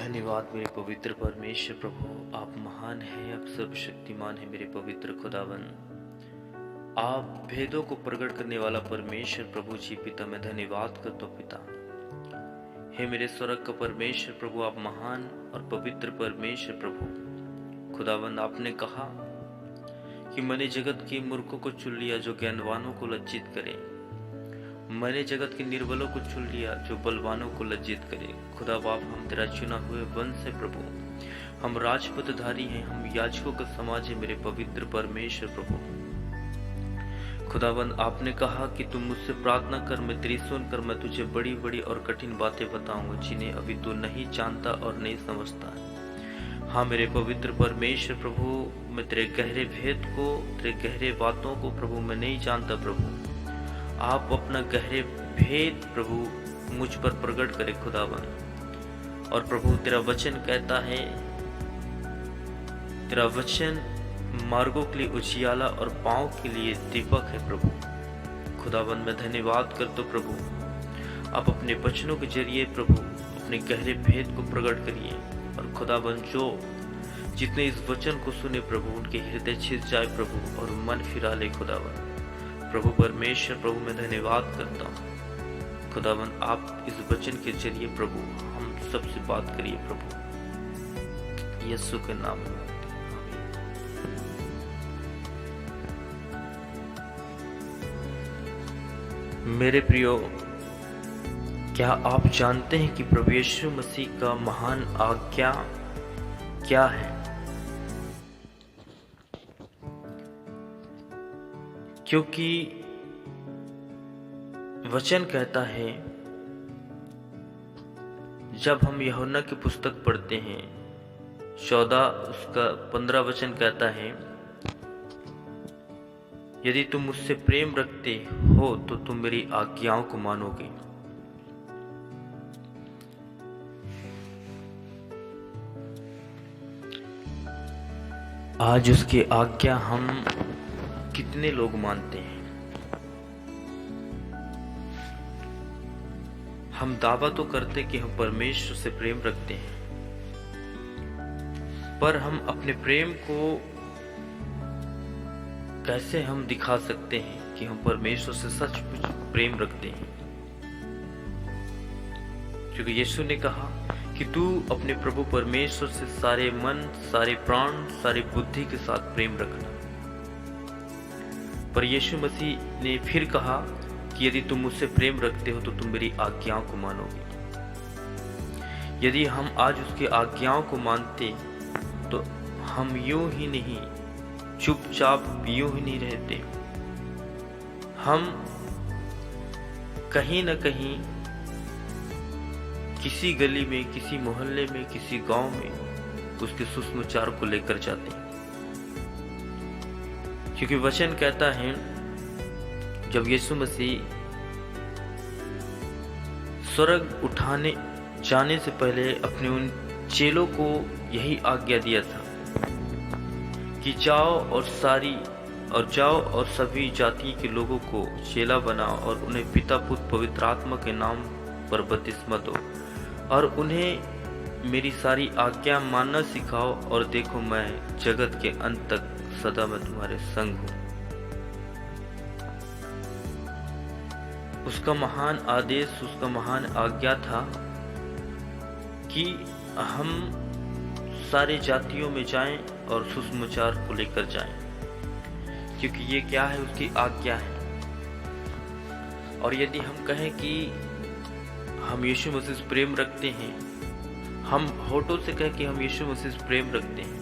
धन्यवाद मेरे पवित्र परमेश्वर प्रभु, आप महान हैं, आप सर्वशक्तिमान हैं मेरे पवित्र खुदावन। आप भेदों को प्रकट करने वाला परमेश्वर प्रभु जी पिता, मैं धन्यवाद करता हूँ पिता। हे मेरे स्वर्ग का परमेश्वर प्रभु, आप महान और पवित्र परमेश्वर प्रभु खुदावन। आपने कहा कि मैंने जगत के मूर्खों को चुन लिया जो ज्ञानवानों को लज्जित करे। मैंने जगत के निर्बलों को चुन लिया जो बलवानों को लज्जित करे। खुदा बाप, हम तेरा चुना हुए वंश है प्रभु, हम राजपदधारी हैं, हम याजकों का समाज है मेरे पवित्र परमेश्वर प्रभु खुदावन। आपने कहा कि तुम मुझसे प्रार्थना कर, मैं तेरी सुनकर मैं तुझे बड़ी बड़ी और कठिन बातें बताऊंगा जिन्हें अभी तू नहीं जानता और नहीं समझता। हाँ मेरे पवित्र परमेश्वर प्रभु, मैं तेरे गहरे भेद को, तेरे गहरे बातों को प्रभु मैं नहीं जानता प्रभु। आप अपना गहरे भेद प्रभु मुझ पर प्रकट करे खुदावन। और प्रभु तेरा वचन कहता है, तेरा वचन मार्गों के लिए उजियाला और पांव के लिए दीपक है प्रभु खुदावन। मैं धन्यवाद करता हूं प्रभु, आप अपने वचनों के जरिए प्रभु अपने गहरे भेद को प्रकट करिए। और खुदावन, जो जितने इस वचन को सुने प्रभु उनके हृदय छिद जाए प्रभु और मन फिरा ले खुदावन। प्रभु परमेश्वर प्रभु मैं धन्यवाद करता हूँ खुदावन। आप इस वचन के जरिए प्रभु हम सबसे बात करिए प्रभु, यीशु के नाम में। मेरे प्रियो, क्या आप जानते हैं कि प्रभु यीशु मसीह का महान आज्ञा क्या है? क्योंकि वचन कहता है, जब हम यूहन्ना की पुस्तक पढ़ते हैं 14 उसका 15 वचन कहता है, यदि तुम मुझसे प्रेम रखते हो तो तुम मेरी आज्ञाओं को मानोगे। आज उसकी आज्ञा हम कितने लोग मानते हैं? हम दावा तो करते कि हम परमेश्वर से प्रेम रखते हैं, पर हम अपने प्रेम को कैसे हम दिखा सकते हैं कि हम परमेश्वर से सचमुच प्रेम रखते हैं? क्योंकि यीशु ने कहा कि तू अपने प्रभु परमेश्वर से सारे मन, सारे प्राण, सारी बुद्धि के साथ प्रेम रखना। पर यीशु मसीह ने फिर कहा कि यदि तुम मुझसे प्रेम रखते हो तो तुम मेरी आज्ञाओं को मानोगे। यदि हम आज उसकी आज्ञाओं को मानते तो हम यूं ही नहीं, चुपचाप यूं ही नहीं रहते। हम कहीं न कहीं किसी गली में, किसी मोहल्ले में, किसी गांव में उसके सुसमाचार को लेकर जाते हैं। क्योंकि वचन कहता है, जब यीशु मसीह स्वर्ग उठाने जाने से पहले अपने उन चेलों को यही आज्ञा दिया था कि जाओ और सभी जाति के लोगों को चेला बनाओ और उन्हें पिता पुत्र पवित्र आत्मा के नाम पर बपतिस्मा दो और उन्हें मेरी सारी आज्ञा मानना सिखाओ। और देखो, मैं जगत के अंत तक सदा मैं तुम्हारे संग हूं। उसका महान आदेश, उसका महान आज्ञा था कि हम सारे जातियों में जाएं और सुसमाचार को लेकर जाएं, क्योंकि ये क्या है, उसकी आज्ञा है। और यदि हम कहें कि हम यीशु मसीह से प्रेम रखते हैं, हम होठों से कहें कि हम यीशु मसीह से प्रेम रखते हैं,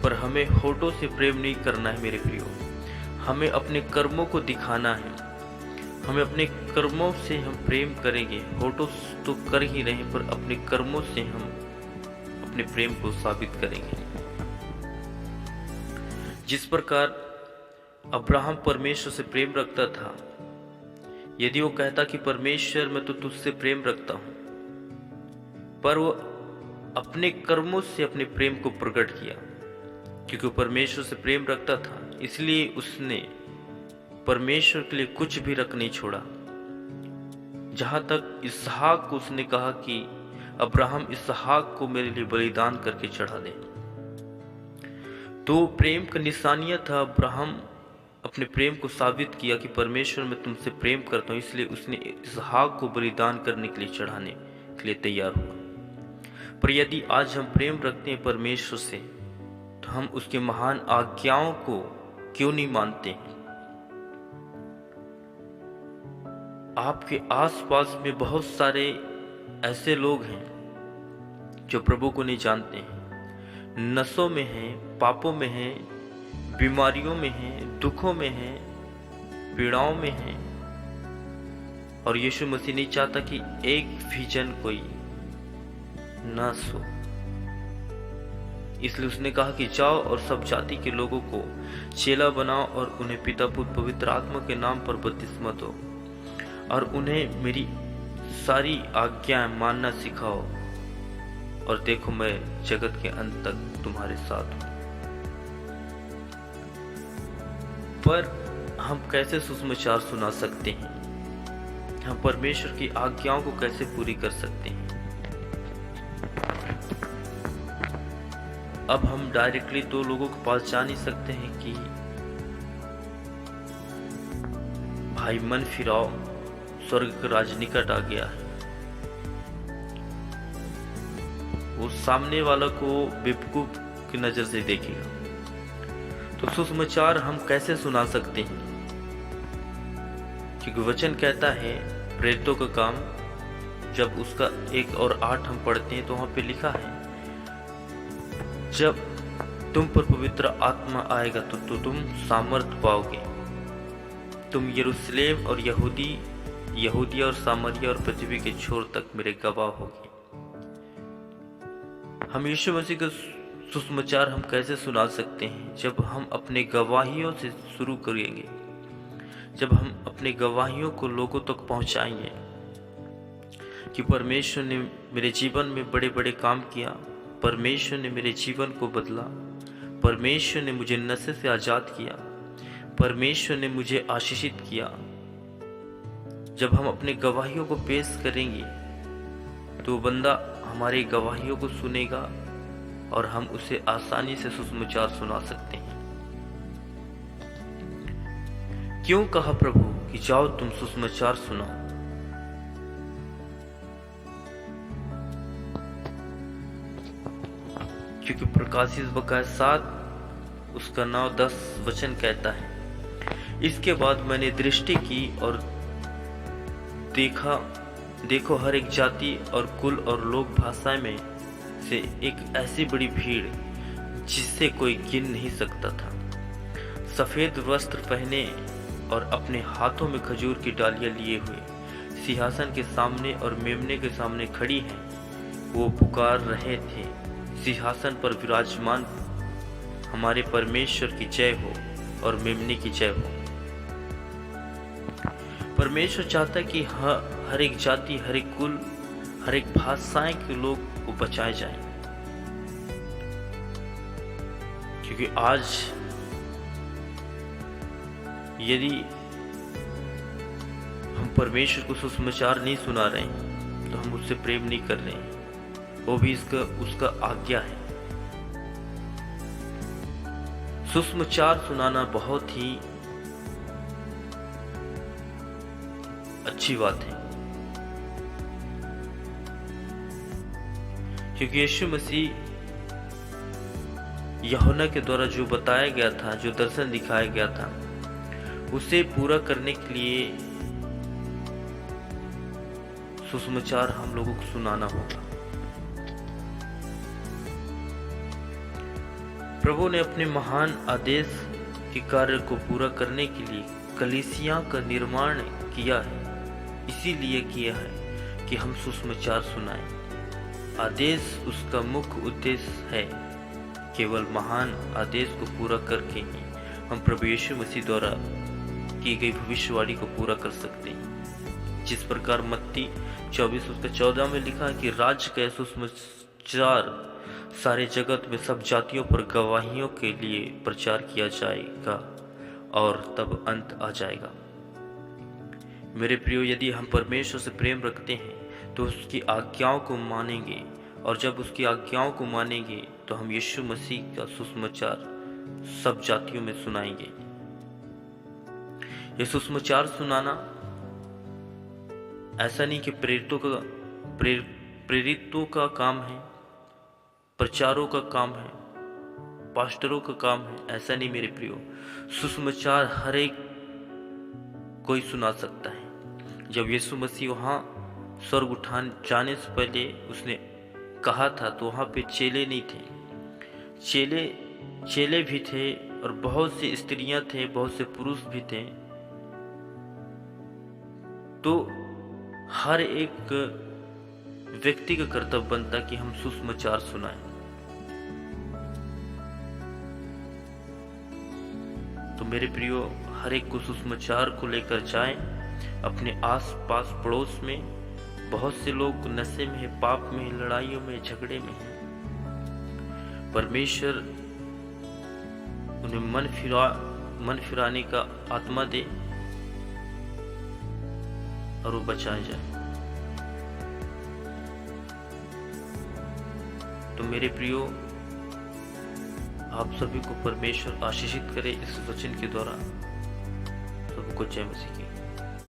पर हमें होठों से प्रेम नहीं करना है मेरे प्रियो। हमें अपने कर्मों को दिखाना है। हमें अपने कर्मों से हम प्रेम करेंगे। होठों तो कर ही रहे, पर अपने कर्मों से हम अपने प्रेम को साबित करेंगे। जिस प्रकार अब्राहम परमेश्वर से प्रेम रखता था, यदि वो कहता कि परमेश्वर मैं तो तुझसे प्रेम रखता हूं, पर वो अपने कर्मों से अपने प्रेम को प्रकट किया। क्योंकि परमेश्वर से प्रेम रखता था, इसलिए उसने परमेश्वर के लिए कुछ भी रख नहीं छोड़ा। जहां तक इसहाक को उसने कहा कि अब्राहम इसहाक को मेरे लिए बलिदान करके चढ़ा दे। तो प्रेम का निशानिया था। अब्राहम अपने प्रेम को साबित किया कि परमेश्वर मैं तुमसे प्रेम करता हूँ, इसलिए उसने इसहाक को बलिदान करने के लिए चढ़ाने के लिए तैयार हुआ। पर यदि आज हम प्रेम रखते हैं परमेश्वर से, तो हम उसके महान आज्ञाओं को क्यों नहीं मानते हैं? आपके आसपास में बहुत सारे ऐसे लोग हैं जो प्रभु को नहीं जानते हैं, नशों में हैं, पापों में हैं, बीमारियों में हैं, दुखों में हैं, पीड़ाओं में हैं, और यीशु मसीह नहीं चाहता कि एक भी जन कोई ना सो। इसलिए उसने कहा कि जाओ और सब जाति के लोगों को चेला बनाओ और उन्हें पिता पुत्र पवित्र आत्मा के नाम पर बपतिस्मा दो और उन्हें मेरी सारी आज्ञाएं मानना सिखाओ, और देखो मैं जगत के अंत तक तुम्हारे साथ हूं। पर हम कैसे सुसमाचार सुना सकते हैं? हम परमेश्वर की आज्ञाओं को कैसे पूरी कर सकते हैं? अब हम डायरेक्टली दो लोगों के पास जा नहीं सकते हैं कि भाई मन फिराओ, स्वर्ग का राज निकट आ गया है। वो सामने वाला को बेवकूफ की नजर से देखेगा। तो सुसमाचार हम कैसे सुना सकते हैं? क्योंकि वचन कहता है प्रेरितों का काम, जब उसका 1 और 8 हम पढ़ते हैं तो वहां पे लिखा है, जब तुम पर पवित्र आत्मा आएगा तो तुम सामर्थ पाओगे। तुम यरूशलेम और यहूदिया और सामरिया और पृथ्वी के छोर तक मेरे गवाह होगे। हम यीशु मसीह का सुसमाचार हम कैसे सुना सकते हैं? जब हम अपने गवाहियों से शुरू करेंगे, जब हम अपने गवाहियों को लोगों तक पहुंचाएंगे कि परमेश्वर ने मेरे जीवन में बड़े बड़े काम किया, परमेश्वर ने मेरे जीवन को बदला, परमेश्वर ने मुझे नशे से आजाद किया, परमेश्वर ने मुझे आशीषित किया। जब हम अपने गवाहियों को पेश करेंगे तो बंदा हमारी गवाहियों को सुनेगा और हम उसे आसानी से सुसमाचार सुना सकते हैं। क्यों कहा प्रभु कि जाओ तुम सुसमाचार सुनाओ? क्योंकि प्रकाशित बकाया 7 उसका 9-10 वचन कहता है, इसके बाद मैंने दृष्टि की और देखो हर एक जाति और कुल और लोक भाषा में से एक ऐसी बड़ी भीड़ जिससे कोई गिन नहीं सकता था, सफेद वस्त्र पहने और अपने हाथों में खजूर की डालियां लिए हुए सिंहासन के सामने और मेमने के सामने खड़ी हैं। वो पुकार रहे थे, सिंहासन पर विराजमान हमारे परमेश्वर की जय हो और मेमने की जय हो। परमेश्वर चाहता है कि हर एक जाति, हर एक कुल, हर एक भाषाएं के लोग को बचाए जाएं। क्योंकि आज यदि हम परमेश्वर को सुसमाचार नहीं सुना रहे हैं तो हम उससे प्रेम नहीं कर रहे हैं। वो भी उसका आज्ञा है। सुसमाचार सुनाना बहुत ही अच्छी बात है, क्योंकि यीशु मसीह यूहन्ना के द्वारा जो बताया गया था, जो दर्शन दिखाया गया था, उसे पूरा करने के लिए सुसमाचार हम लोगों को सुनाना होगा। प्रभु ने अपने महान आदेश के कार्य को पूरा करने के लिए कलीसिया का निर्माण किया है। इसीलिए किया है कि हम सुसमाचार सुनाएं। आदेश उसका मुख्य उद्देश्य है। केवल महान आदेश को पूरा करके ही हम प्रभु यीशु मसीह द्वारा की गई भविष्यवाणी को पूरा कर सकते हैं। जिस प्रकार मत्ती 24:14 में लिखा है कि राज्य का सुसमाचार सारे जगत में सब जातियों पर गवाहियों के लिए प्रचार किया जाएगा और तब अंत आ जाएगा। मेरे प्रियो, यदि हम परमेश्वर से प्रेम रखते हैं तो उसकी आज्ञाओं को मानेंगे, और जब उसकी आज्ञाओं को मानेंगे तो हम यीशु मसीह का सुसमाचार सब जातियों में सुनाएंगे। ये सुसमाचार सुनाना ऐसा नहीं कि प्रेरितों का काम है, प्रचारों का काम है, पास्टरों का काम है, ऐसा नहीं मेरे प्रियो। सुसमाचार हर एक कोई सुना सकता है। जब यीशु मसीह वहाँ स्वर्ग उठान जाने से पहले उसने कहा था तो वहाँ पे चेले नहीं थे, चेले भी थे और बहुत सी स्त्रियां थे, बहुत से पुरुष भी थे। तो हर एक व्यक्ति का कर्तव्य बनता कि हम सुसमाचार सुनाएं। तो मेरे प्रियो, हर एक को सुसमाचार को लेकर जाएं। अपने आस पास पड़ोस में बहुत से लोग नशे में है, पाप में है, लड़ाइयों में, झगड़े में है। परमेश्वर उन्हें मन फिराने का आत्मा दे और वो बचाए जाए। तो मेरे प्रियो, आप सभी को परमेश्वर आशीषित करे इस वचन के द्वारा। सबको जय मसीह की।